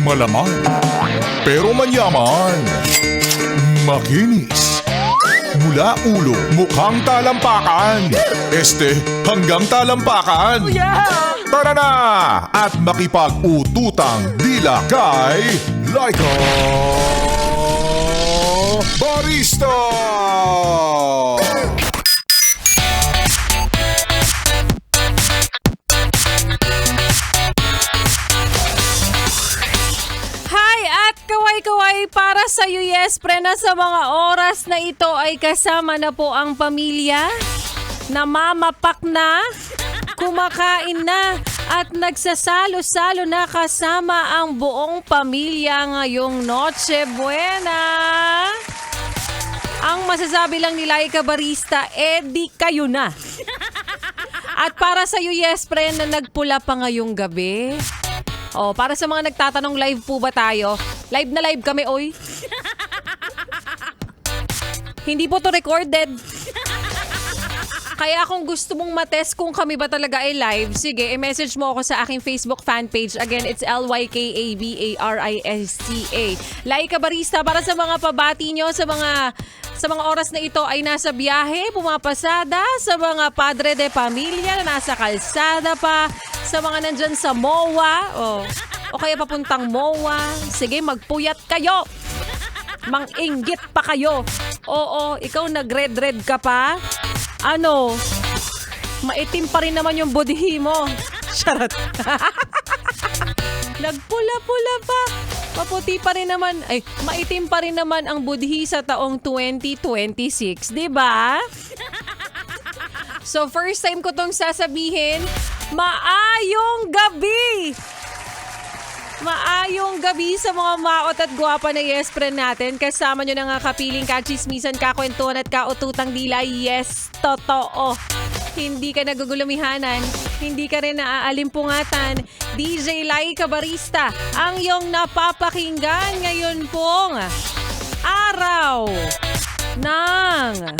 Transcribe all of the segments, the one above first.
Malaman, pero manyaman. Makinis. Mula ulo, mukhang talampakan. Hanggang talampakan. Tara na! At makipag-ututang dila kay Laika Barista! Kaway para sa iyo, yes, pre, na sa mga oras na ito ay kasama na po ang pamilya, namamapak na, kumakain na, at nagsasalo-salo na kasama ang buong pamilya ngayong Noche Buena. Ang masasabi lang ni Laika Barista, di kayo na. At para sa iyo, yes, pre, na nagpula pa ngayong gabi. Para sa mga nagtatanong, live po ba tayo? Live na live kami, oy. Hindi po to recorded. Kaya kung gusto mong matest kung kami ba talaga ay live, sige, i-message mo ako sa aking Facebook fan page. Again, it's LYKABARISTA. Laika Barista, para sa mga pabati nyo, sa mga oras na ito ay nasa biyahe, pumapasada, sa mga padre de pamilya na nasa kalsada pa, sa mga nandyan sa MOA, o kaya papuntang MOA, sige, magpuyat kayo. Mang-inggit pa kayo. Oo, ikaw nag-red ka pa? Ano? Maitim pa rin naman yung budhi mo. Charot. Nagpula-pula pa. Maputi pa rin naman. Ay, maitim pa rin naman ang budhi sa taong 2026. Diba? So, first time ko tong sasabihin, maayong gabi! Maayong gabi sa mga maot at gwapa na yes friend natin. Kasama nyo na nga kapiling, kachismisan, kakwentuhan at kaututang dila. Yes, totoo. Hindi ka nagugulumihanan, hindi ka rin naaaalimpungatan. DJ Laika Barista, ang iyong napapakinggan ngayon pong araw ng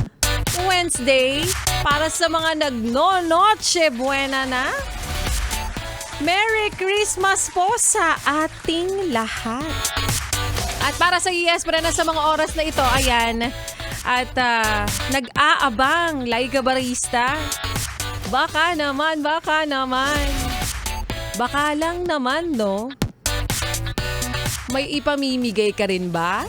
Wednesday para sa mga nagno-Noche Buena na. Merry Christmas po sa ating lahat. At para sa yes, para na sa mga oras na ito, ayan, at nag-aabang Laika Barista. Baka naman. Baka lang naman, no? May ipamimigay ka rin ba?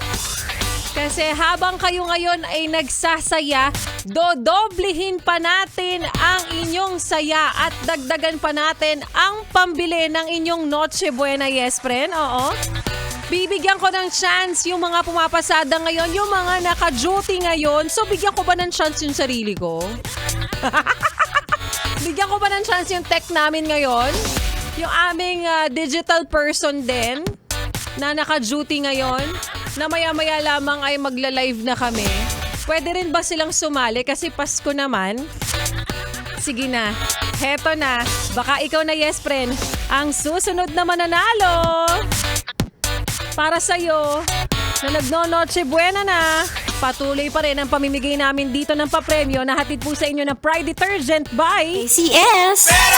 Kasi habang kayo ngayon ay nagsasaya, dodoblehin pa natin ang inyong saya at dagdagan pa natin ang pambili ng inyong Noche Buena, yes friend, oo. Bibigyan ko ng chance yung mga pumapasada ngayon, yung mga naka-duty ngayon. So bigyan ko ba ng chance yung sarili ko? Bigyan ko ba ng chance yung tech namin ngayon? Yung aming digital person din na naka-duty ngayon, na maya-maya lamang ay magla-live na kami. Pwede rin ba silang sumali kasi Pasko naman? Sige na, heto na. Baka ikaw na yes friend, ang susunod na mananalo. Para sa'yo, na nagno-Noche Buena na, patuloy pa rin ang pamimigay namin dito ng papremyo na hatid po sa inyo ng Pride Detergent by ACS. Pera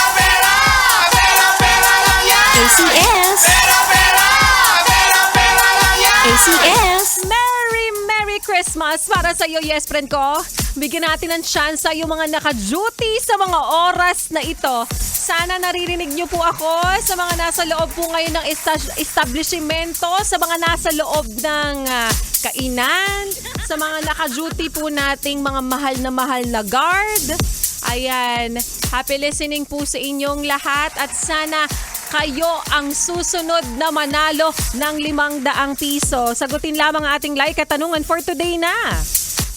lang yan! ACS. Pera lang yan! ACS. Merry Christmas para sa iyo, yes friend ko. Bigyan natin ng chance sa yung mga naka-duty sa mga oras na ito. Sana naririnig niyo po ako sa mga nasa loob po ngayon ng establishmento, sa mga nasa loob ng kainan, sa mga naka-duty po nating mga mahal na guard. Ayan, happy listening po sa inyong lahat at sana kayo ang susunod na manalo ng 500 piso. Sagutin lamang ang ating like katanungan for today na.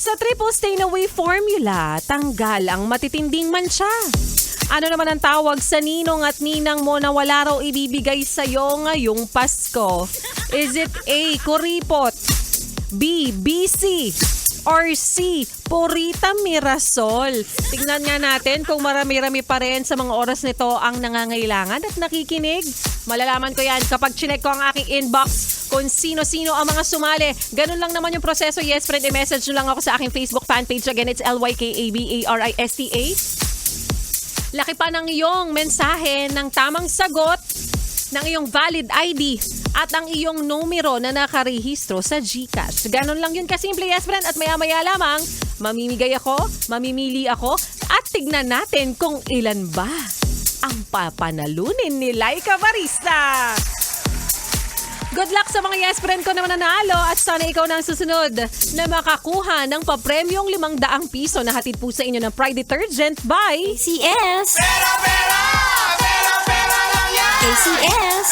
Sa triple stain away formula, tanggal ang matitinding mancha. Ano naman ang tawag sa ninong at ninang mo na wala raw ibibigay sa'yo ngayong Pasko? Is it A, kuripot, B, BC, or C, Purita Mirasol? Tignan nga natin kung marami-rami pa rin sa mga oras nito ang nangangailangan at nakikinig. Malalaman ko yan kapag chinek ko ang aking inbox kung sino-sino ang mga sumali. Ganun lang naman yung proseso. Yes, friend, i-message nyo lang ako sa aking Facebook fan page. Again, it's LYKABARISTA. Laki pa ng iyong mensahe ng tamang sagot ng iyong valid ID at ang iyong numero na nakarehistro sa GCash. Ganon lang yun kasimple, yes friend. At maya-maya lamang, mamimigay ako, mamimili ako, at tignan natin kung ilan ba ang papanalunin ni Laika Barista. Good luck sa mga yes friend ko na mananalo at sana ikaw na ang susunod na makakuha ng papremyong 500 piso na hatid po sa inyo ng Pride Detergent by ACS. ACS.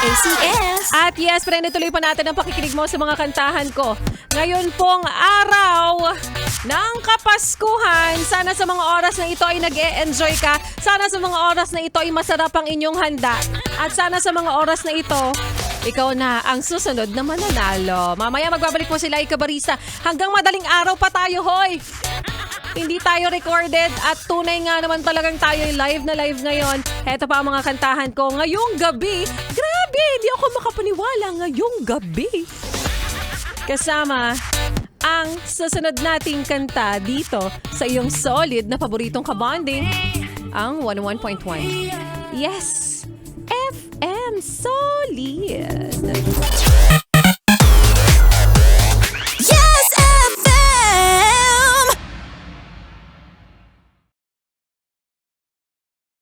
ACS. At yes, friend, ituloy pa natin ang pakikinig mo sa mga kantahan ko. Ngayon pong araw ng Kapaskuhan, sana sa mga oras na ito ay nag-e-enjoy ka. Sana sa mga oras na ito ay masarap ang inyong handa. At sana sa mga oras na ito, ikaw na ang susunod na mananalo. Mamaya magbabalik po si Laika Barista. Hanggang madaling araw pa tayo, hoy! Hindi tayo recorded at tunay nga naman talagang tayo live na live ngayon. Heto pa ang mga kantahan ko ngayong gabi. Grabe, hindi ako makapaniwala ngayong gabi. Kasama ang susunod nating kanta dito sa iyong solid na paboritong kabonding, ang 101.1. Yes, FM Solid.